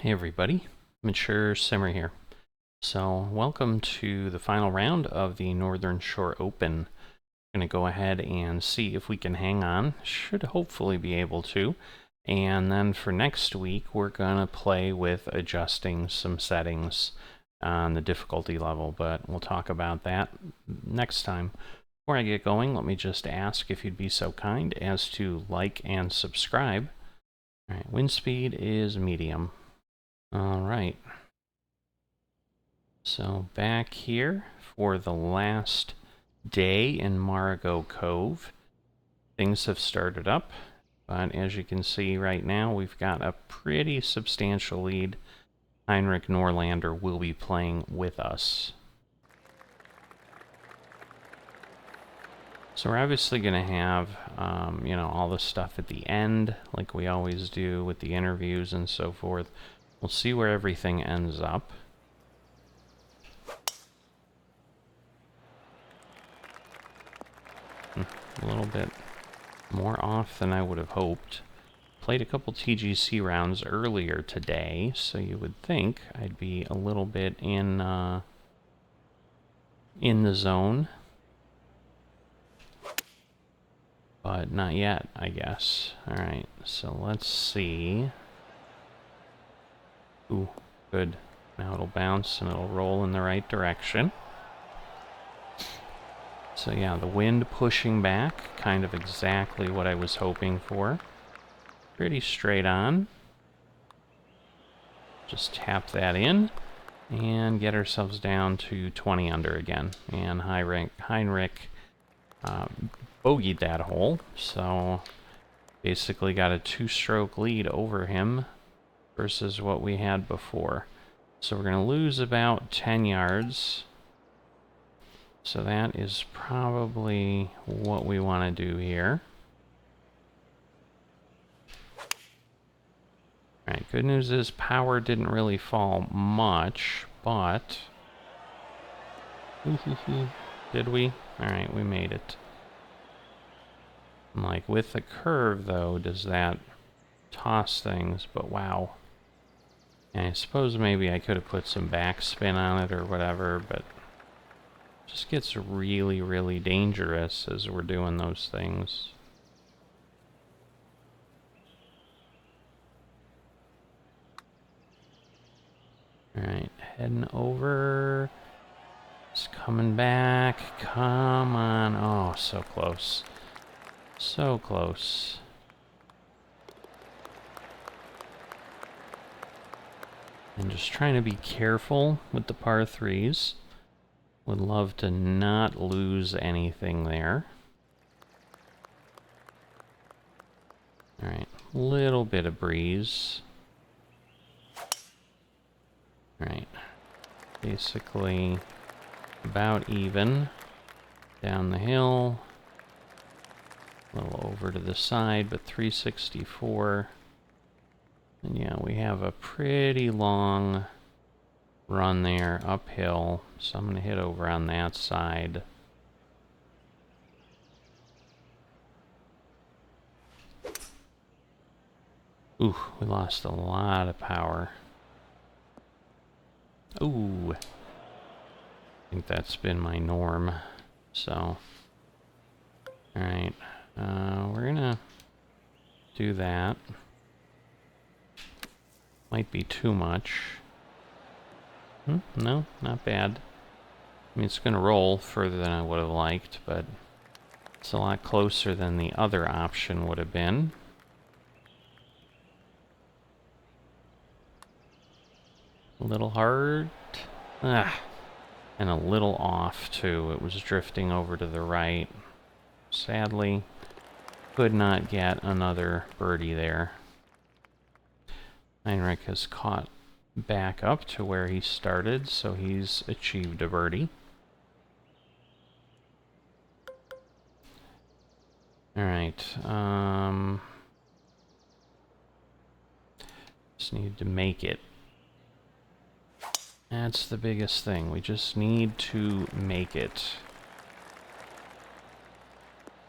Hey everybody, Mature Simmer here. So welcome to the final round of the Northern Shore Open. I'm going to go ahead and see if we can hang on. Should hopefully be able to. And then for next week, we're going to play with adjusting some settings on the difficulty level, but we'll talk about that next time. Before I get going, let me just ask if you'd be so kind as to like and subscribe. All right, wind speed is medium. All right. So back here for the last day in Marigot Cove. Things have started up, but as you can see right now, we've got a pretty substantial lead. Heinrich Norlander will be playing with us. So we're obviously going to have, all the stuff at the end, like we always do with the interviews and so forth. We'll see where everything ends up. A little bit more off than I would have hoped. Played a couple TGC rounds earlier today, so you would think I'd be a little bit in the zone. But not yet, I guess. Alright, so let's see. Ooh, good. Now it'll bounce and it'll roll in the right direction. So yeah, the wind pushing back, kind of exactly what I was hoping for. Pretty straight on. Just tap that in and get ourselves down to 20 under again. And Heinrich bogeyed that hole, so basically got a 2-stroke lead over him versus what we had before. So we're going to lose about 10 yards. So that is probably what we want to do here. Alright, good news is power didn't really fall much, but... Did we? Alright, we made it. Like, with the curve, though, does that toss things? But wow. And I suppose maybe I could have put some backspin on it or whatever, but... It just gets really, really dangerous as we're doing those things. Alright, heading over. It's coming back. Come on. Oh, so close. So close. And just trying to be careful with the par 3s. Would love to not lose anything there. Alright, little bit of breeze. Alright, basically about even. Down the hill. A little over to the side, but 364. And yeah, we have a pretty long run there uphill, so I'm going to hit over on that side. Ooh, we lost a lot of power. Ooh, I think that's been my norm. So, alright, we're gonna do that. Might be too much. No, not bad. I mean, it's gonna roll further than I would have liked, but it's a lot closer than the other option would have been. A little hard. Ah, and a little off, too. It was drifting over to the right. Sadly, could not get another birdie there. Heinrich has caught back up to where he started, so he's achieved a birdie. Alright, just need to make it. That's the biggest thing. We just need to make it.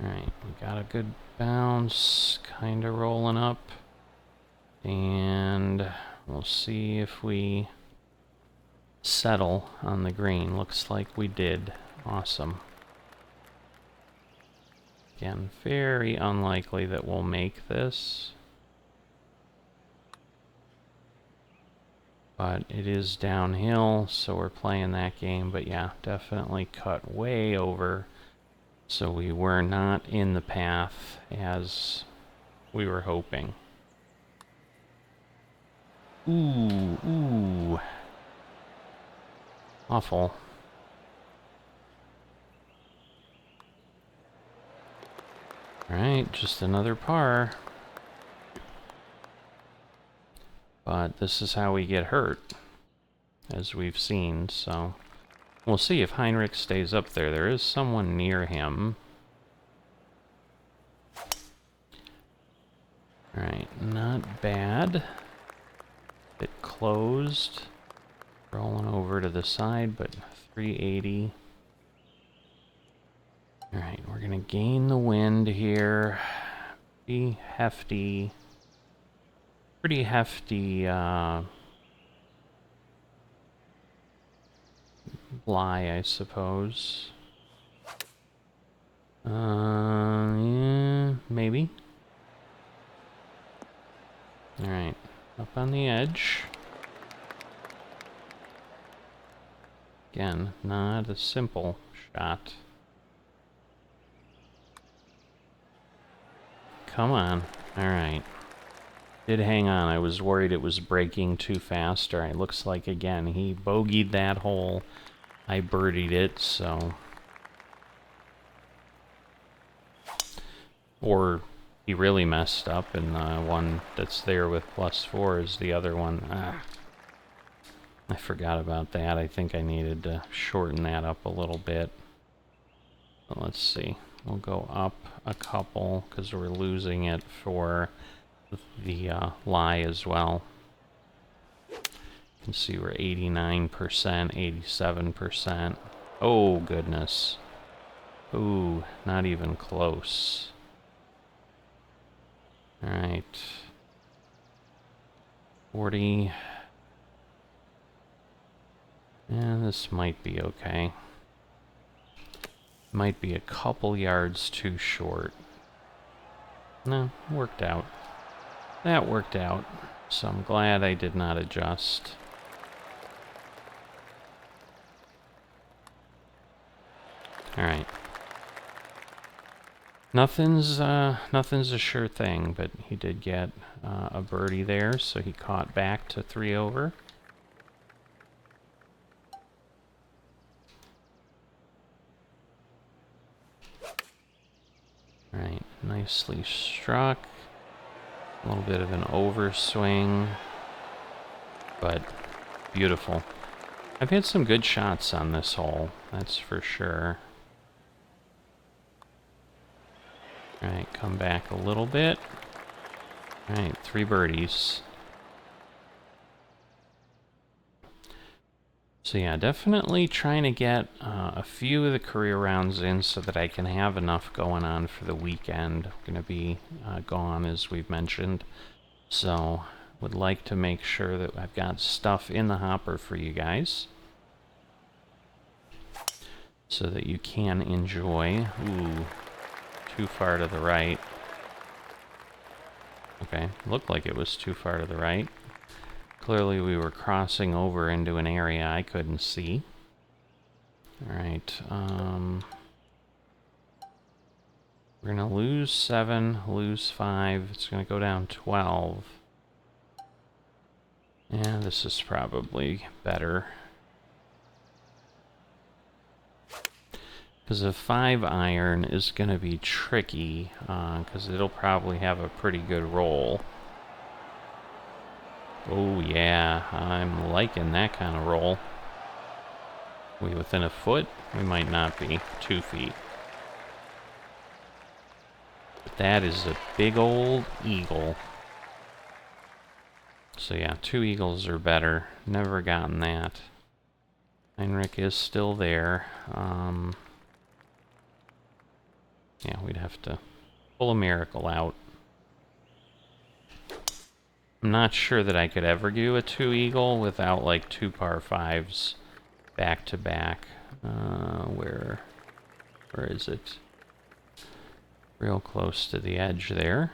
Alright, we got a good bounce, kind of rolling up. And We'll see if we settle on the green. Looks like we did. Awesome. Again, very unlikely that we'll make this. But it is downhill, so we're playing that game. But yeah, definitely cut way over. So we were not in the path as we were hoping. Ooh. Awful. Alright, just another par. But this is how we get hurt, as we've seen, so we'll see if Heinrich stays up there. There is someone near him. Alright, not bad. Bit closed. Rolling over to the side, but 380. Alright, we're gonna gain the wind here. Be hefty. Pretty hefty lie, I suppose. Yeah, maybe. Alright, up on the edge. Again, not a simple shot. Come on. Alright. Did hang on. I was worried it was breaking too fast. Alright, looks like, again, he bogeyed that hole. I birdied it, so... Or he really messed up, and the one that's there with +4 is the other one. I forgot about that. I think I needed to shorten that up a little bit. But let's see. We'll go up a couple, because we're losing it for the lie as well. You can see we're 89%, 87%. Oh, goodness. Ooh, not even close. Alright. 40. Yeah, this might be okay. Might be a couple yards too short. No, worked out. That worked out, so I'm glad I did not adjust. Alright. Nothing's a sure thing, but he did get a birdie there, so he caught back to 3 over. Alright, nicely struck. A little bit of an overswing, but beautiful. I've had some good shots on this hole, that's for sure. Alright, come back a little bit. Alright, 3 birdies. So yeah, definitely trying to get a few of the career rounds in so that I can have enough going on for the weekend. I'm going to be gone, as we've mentioned. So, would like to make sure that I've got stuff in the hopper for you guys, so that you can enjoy. Ooh, too far to the right. Okay, looked like it was too far to the right. Clearly we were crossing over into an area I couldn't see. Alright, we're gonna lose 7, lose 5. It's gonna go down 12. Yeah, this is probably better. Because a 5-iron is gonna be tricky, because it'll probably have a pretty good roll. Oh yeah, I'm liking that kind of roll. We within a foot? We might not be. 2 feet. But that is a big old eagle. So yeah, 2 eagles are better. Never gotten that. Heinrich is still there. Yeah, we'd have to pull a miracle out. I'm not sure that I could ever do a 2 eagle without like 2 par 5s back to back. Where is it? Real close to the edge there.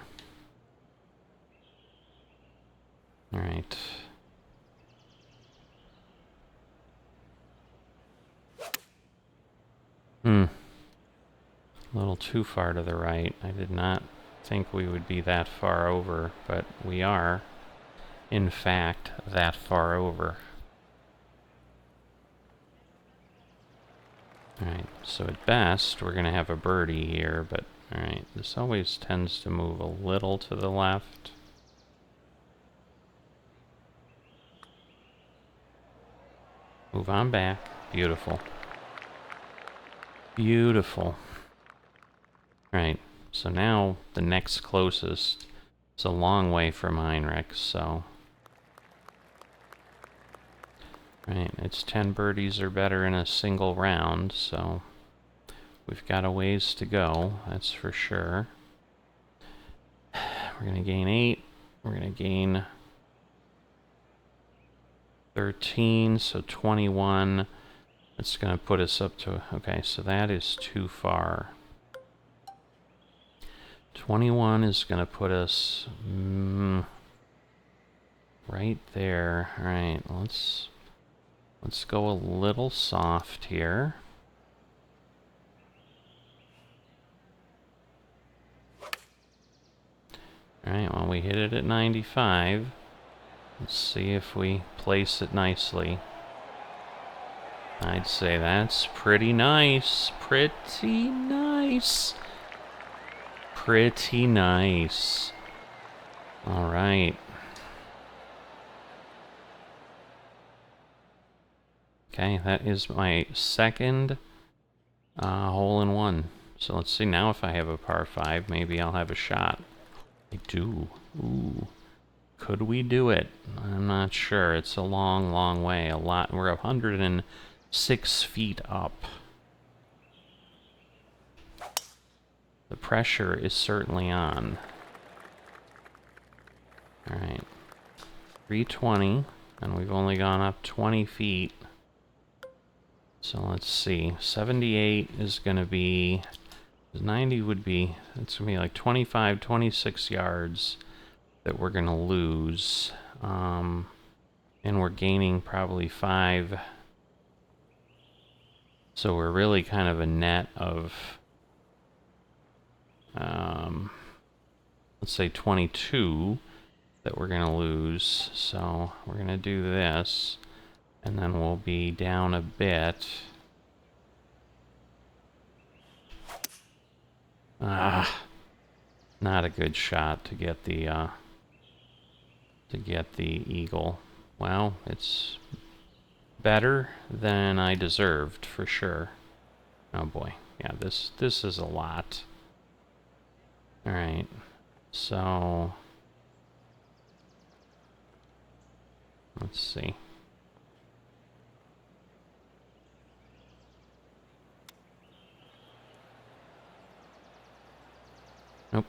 All right. A little too far to the right. I did not think we would be that far over, but we are, in fact, that far over. Alright, so at best, we're going to have a birdie here, but alright, this always tends to move a little to the left. Move on back. Beautiful. Beautiful. Alright, so now the next closest is a long way from Heinrich, so... Right, it's 10 birdies or better in a single round, so we've got a ways to go, that's for sure. We're going to gain 8. We're going to gain 13, so 21. That's going to put us up to... Okay, so that is too far. 21 is going to put us right there. All right, let's go a little soft here. All right, well, we hit it at 95. Let's see if we place it nicely. I'd say that's pretty nice. Pretty nice. Pretty nice. All right. Okay, that is my second hole-in-one. So let's see now if I have a par 5, maybe I'll have a shot. I do. Ooh. Could we do it? I'm not sure. It's a long, long way. A lot. We're 106 feet up. The pressure is certainly on. All right. 320, and we've only gone up 20 feet. So let's see. 78 is going to be... 90 would be... It's going to be like 25, 26 yards that we're going to lose. And we're gaining probably 5. So we're really kind of a net of... let's say 22 that we're going to lose. So we're going to do this. And then we'll be down a bit. Not a good shot to get the eagle. Well, it's better than I deserved for sure. Oh boy, yeah, this is a lot. All right, so let's see. Nope.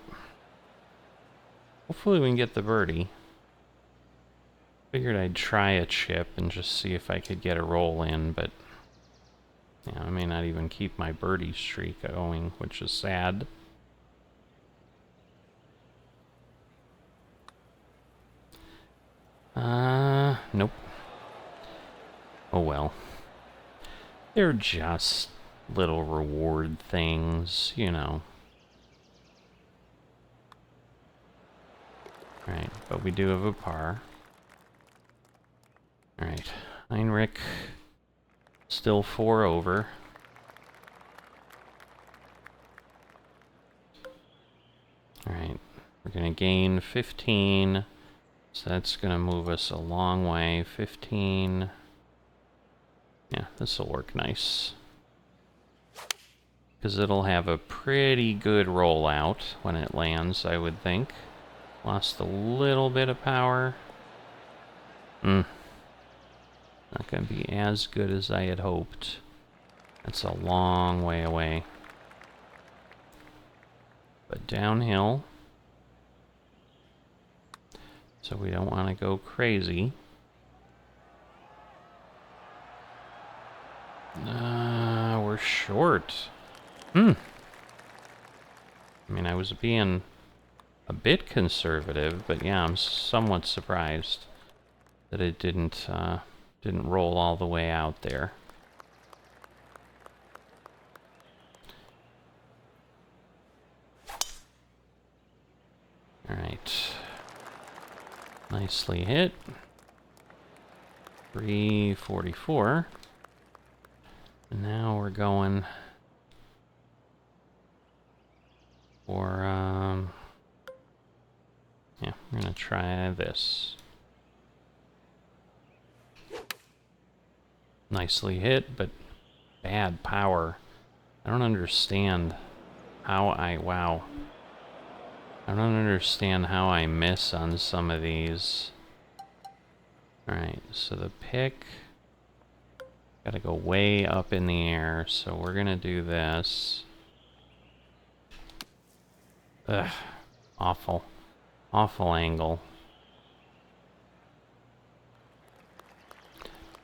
Hopefully we can get the birdie. Figured I'd try a chip and just see if I could get a roll in, but yeah, I may not even keep my birdie streak going, which is sad. Nope. Oh well. They're just little reward things, you know. Right, but we do have a par. Alright, Heinrich, still 4 over. Alright, we're going to gain 15, so that's going to move us a long way. 15, yeah, this will work nice. Because it'll have a pretty good rollout when it lands, I would think. Lost a little bit of power. Not going to be as good as I had hoped. That's a long way away. But downhill. So we don't want to go crazy. We're short. I mean, I was being a bit conservative, but yeah, I'm somewhat surprised that it didn't roll all the way out there. All right. Nicely hit. 344. And now we're going for, yeah, we're gonna try this. Nicely hit, but bad power. I don't understand how wow. I don't understand how I miss on some of these. Alright, so the pick, gotta go way up in the air, so we're gonna do this. Ugh, awful. Awful angle.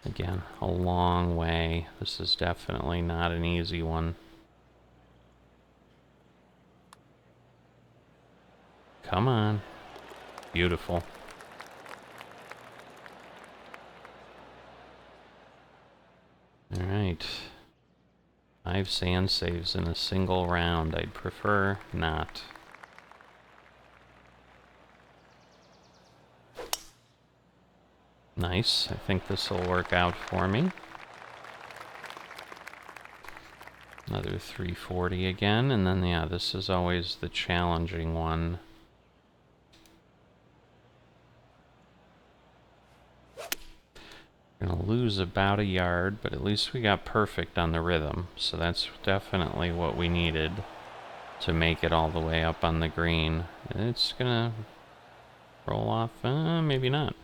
Again, a long way. This is definitely not an easy one. Come on. Beautiful. Alright. 5 sand saves in a single round. I'd prefer not. Nice. I think this will work out for me. Another 340 again, and then, yeah, this is always the challenging one. Gonna lose about a yard, but at least we got perfect on the rhythm, so that's definitely what we needed to make it all the way up on the green. It's gonna roll off, maybe not.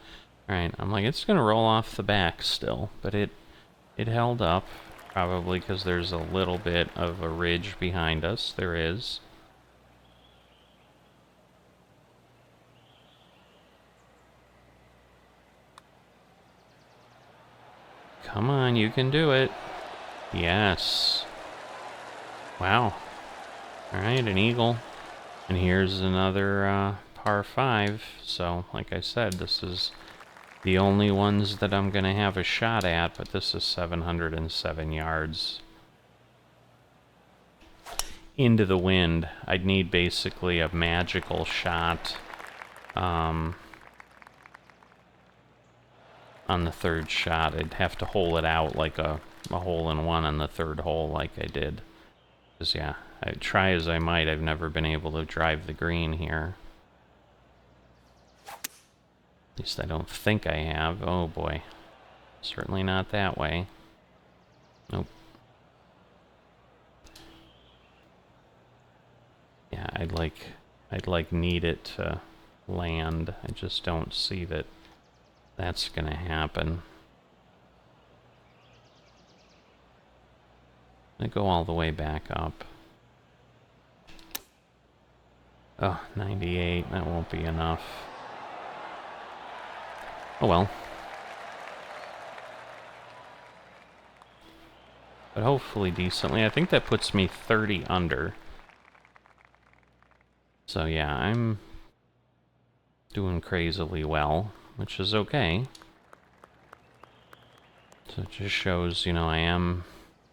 Alright, I'm like, it's gonna roll off the back still, but it held up, probably because there's a little bit of a ridge behind us. There is. Come on, you can do it. Yes. Wow. Alright, an eagle. And here's another par 5. So, like I said, this is the only ones that I'm going to have a shot at, but this is 707 yards. Into the wind. I'd need basically a magical shot on the third shot. I'd have to hole it out like a hole-in-one on the third hole like I did. Because, yeah, I try as I might, I've never been able to drive the green here. At least I don't think I have. Oh boy. Certainly not that way. Nope. Yeah, I'd like need it to land. I just don't see that that's gonna happen. I go all the way back up. Oh, 98. That won't be enough. Oh well. But hopefully decently. I think that puts me 30 under. So yeah, I'm doing crazily well, which is okay. So it just shows, you know, I am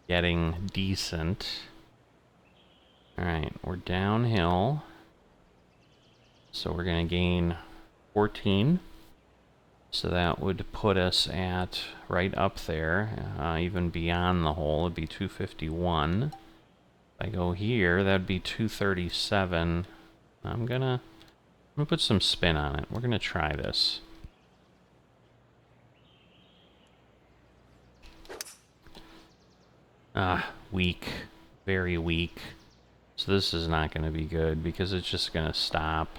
getting decent. Alright, we're downhill. So we're going to gain 14. So that would put us at right up there, even beyond the hole. It'd be 251. If I go here, that'd be 237. I'm gonna put some spin on it. We're gonna try this. Weak. Very weak. So this is not gonna be good because it's just gonna stop.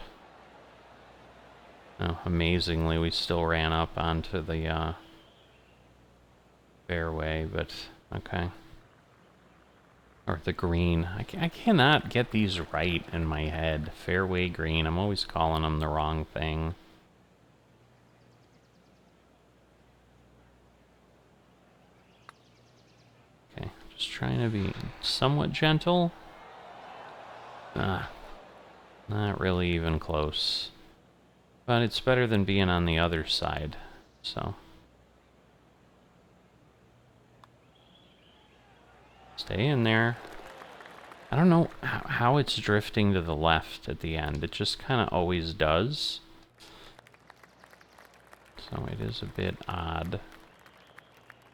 Oh, amazingly, we still ran up onto the fairway, but okay. Or the green. I cannot get these right in my head. Fairway green. I'm always calling them the wrong thing. Just trying to be somewhat gentle. Ah, not really even close. But it's better than being on the other side, so. Stay in there. I don't know how it's drifting to the left at the end. It just kind of always does. So it is a bit odd.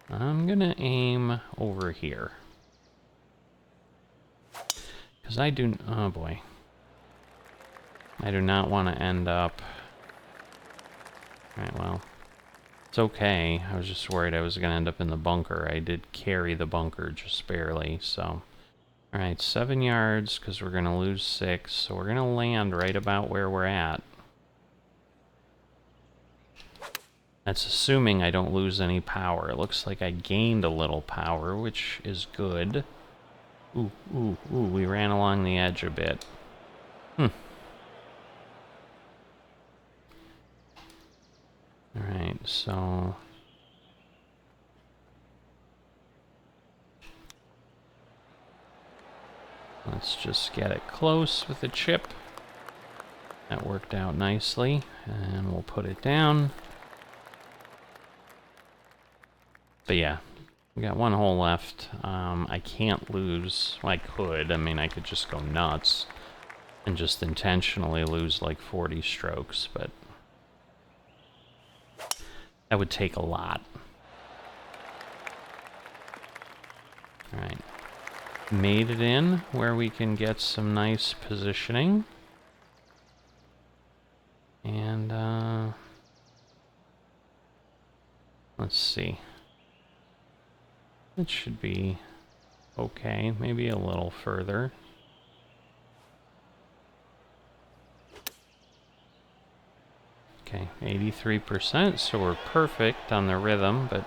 I'm gonna aim over here. Because I do... Oh boy. I do not want to end up... Alright, well. It's okay. I was just worried I was going to end up in the bunker. I did carry the bunker just barely, so... Alright, 7 yards, because we're going to lose 6, so we're going to land right about where we're at. That's assuming I don't lose any power. It looks like I gained a little power, which is good. Ooh, ooh, ooh, we ran along the edge a bit. Alright, so... Let's just get it close with the chip. That worked out nicely, and we'll put it down. But yeah, we got 1 hole left. I can't lose. Well, I could. I mean, I could just go nuts and just intentionally lose like 40 strokes, but that would take a lot. Alright. Made it in where we can get some nice positioning. And, let's see. It should be okay. Maybe a little further. Okay, 83%, so we're perfect on the rhythm, but a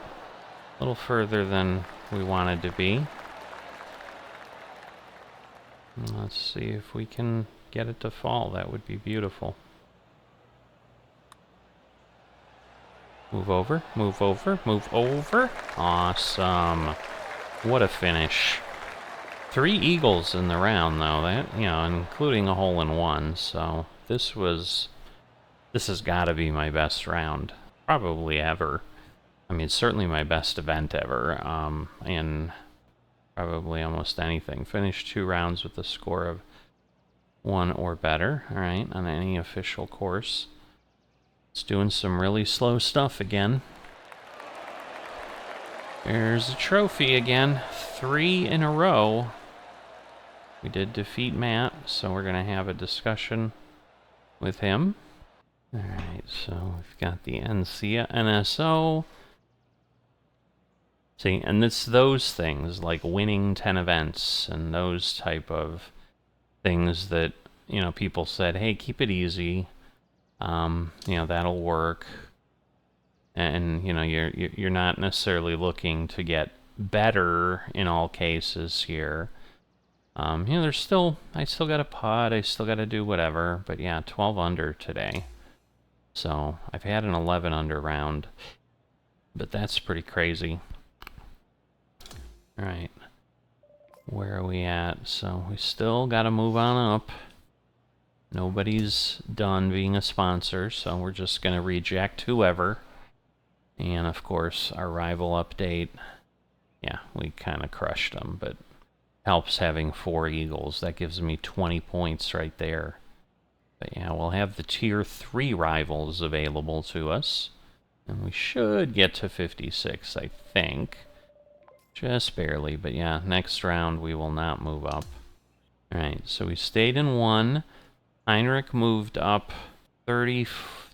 little further than we wanted to be. Let's see if we can get it to fall. That would be beautiful. Move over, move over, move over. Awesome. What a finish. 3 eagles in the round, though. That, you know, including a hole-in-one. So this has got to be my best round, probably ever. I mean, certainly my best event ever. And probably almost anything. Finished 2 rounds with a score of 1 or better, alright, on any official course. It's doing some really slow stuff again. There's a trophy again. 3 in a row. We did defeat Matt, so we're going to have a discussion with him. Alright, so we've got the NSO. See, and it's those things, like winning 10 events, and those type of things that, you know, people said, hey, keep it easy, you know, that'll work, and, you know, you're not necessarily looking to get better in all cases here. You know, I still got a putt, I still got to do whatever, but yeah, 12 under today. So, I've had an 11 under round, but that's pretty crazy. Alright, where are we at? So we still gotta move on up. Nobody's done being a sponsor, so we're just gonna reject whoever. And of course, our rival update, yeah, we kinda crushed them, but helps having 4 eagles. That gives me 20 points right there. But yeah, we'll have the tier 3 rivals available to us. And we should get to 56, I think. Just barely, but yeah, next round we will not move up. Alright, so we stayed in 1. Heinrich moved up 30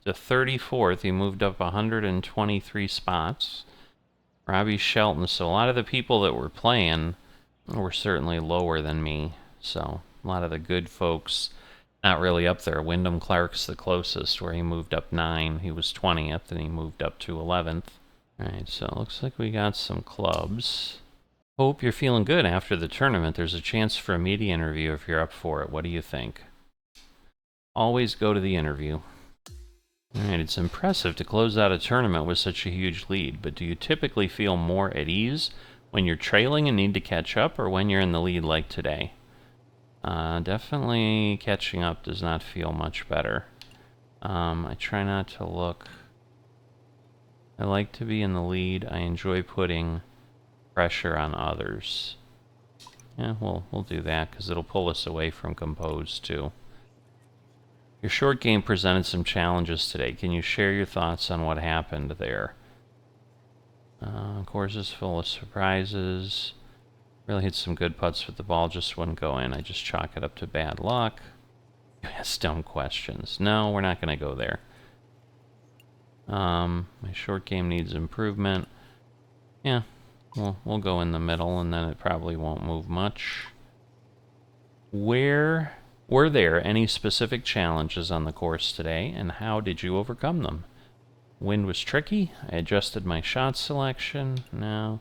to 34th. He moved up 123 spots. Robbie Shelton. So a lot of the people that were playing were certainly lower than me. So a lot of the good folks not really up there. Wyndham Clark's the closest, where he moved up 9. He was 20th, and he moved up to 11th. Alright, so it looks like we got some clubs. Hope you're feeling good after the tournament. There's a chance for a media interview if you're up for it. What do you think? Always go to the interview. Alright, it's impressive to close out a tournament with such a huge lead, but do you typically feel more at ease When you're trailing and need to catch up, or when you're in the lead like today? Definitely catching up does not feel much better. I try not to look. I like to be in the lead. I enjoy putting pressure on others. Yeah, we'll do that because it'll pull us away from compose too. Your short game presented some challenges today. Can you share your thoughts on what happened there? Course is full of surprises. Really hit some good putts with the ball, just wouldn't go in. I just chalk it up to bad luck. You ask dumb questions. No, we're not going to go there. My short game needs improvement. Yeah, we'll go in the middle, and then it probably won't move much. Were there any specific challenges on the course today, and how did you overcome them? Wind was tricky. I adjusted my shot selection. No.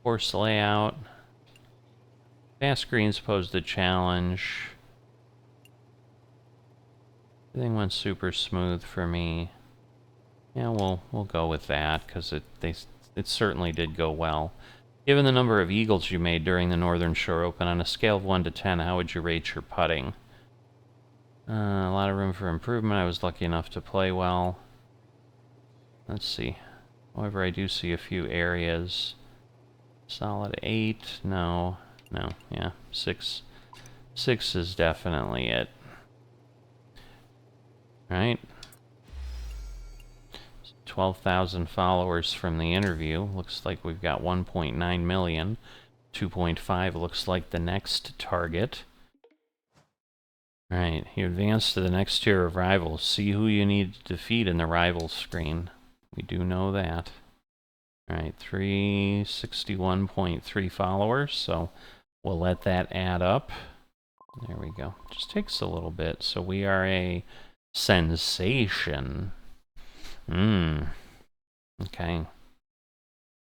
Course layout. Fast greens posed a challenge. Everything went super smooth for me. Yeah, we'll go with that because it certainly did go well. Given the number of eagles you made during the Northern Shore Open, on a scale of 1 to 10, how would you rate your putting? A lot of room for improvement. I was lucky enough to play well. Let's see. However, I do see a few areas. Solid 8. No. Yeah. 6. 6 is definitely it. Right? 12,000 followers from the interview. Looks like we've got 1.9 million. 2.5 looks like the next target. Alright, you advance to the next tier of rivals. See who you need to defeat in the rivals screen. We do know that. Alright, 361.3 followers, so we'll let that add up. There we go. Just takes a little bit. So we are a sensation. Okay.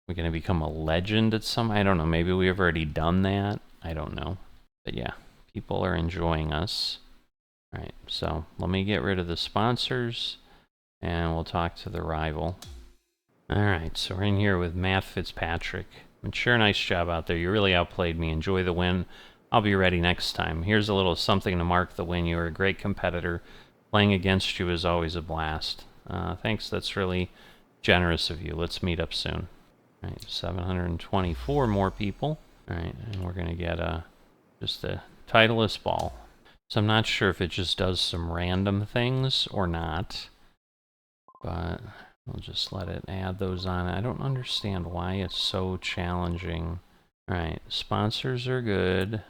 We're going to become a legend at some... I don't know. Maybe we've already done that. I don't know. But yeah, people are enjoying us. All right, so let me get rid of the sponsors, and we'll talk to the rival. All right, so we're in here with Matt Fitzpatrick. Sure, nice job out there. You really outplayed me. Enjoy the win. I'll be ready next time. Here's a little something to mark the win. You were a great competitor. Playing against you is always a blast. Thanks, that's really generous of you. Let's meet up soon. All right, 724 more people. All right, and we're going to get just a Titleist ball. So I'm not sure if it just does some random things or not, but we'll just let it add those on. I don't understand why it's so challenging. All right, sponsors are good.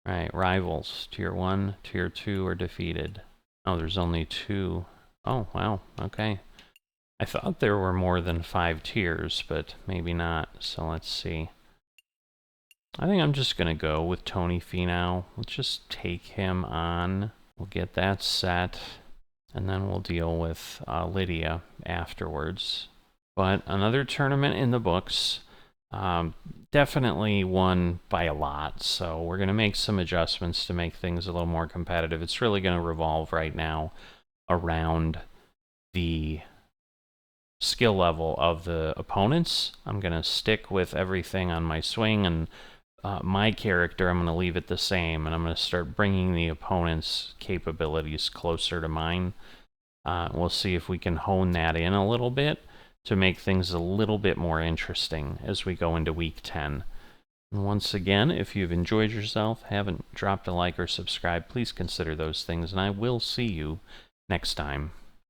All right, rivals, tier 1, tier 2 are defeated. Oh, there's only 2. Oh, wow, okay. I thought there were more than 5 tiers, but maybe not, so let's see. I think I'm just going to go with Tony Finau. Let's just take him on. We'll get that set, and then we'll deal with Lydia afterwards. But another tournament in the books. Definitely won by a lot, so we're going to make some adjustments to make things a little more competitive. It's really going to revolve right now around the skill level of the opponents. I'm going to stick with everything on my swing, and my character, I'm going to leave it the same, and I'm going to start bringing the opponent's capabilities closer to mine. We'll see if we can hone that in a little bit to make things a little bit more interesting as we go into week 10. And once again, if you've enjoyed yourself, haven't dropped a like or subscribe, please consider those things, and I will see you next time.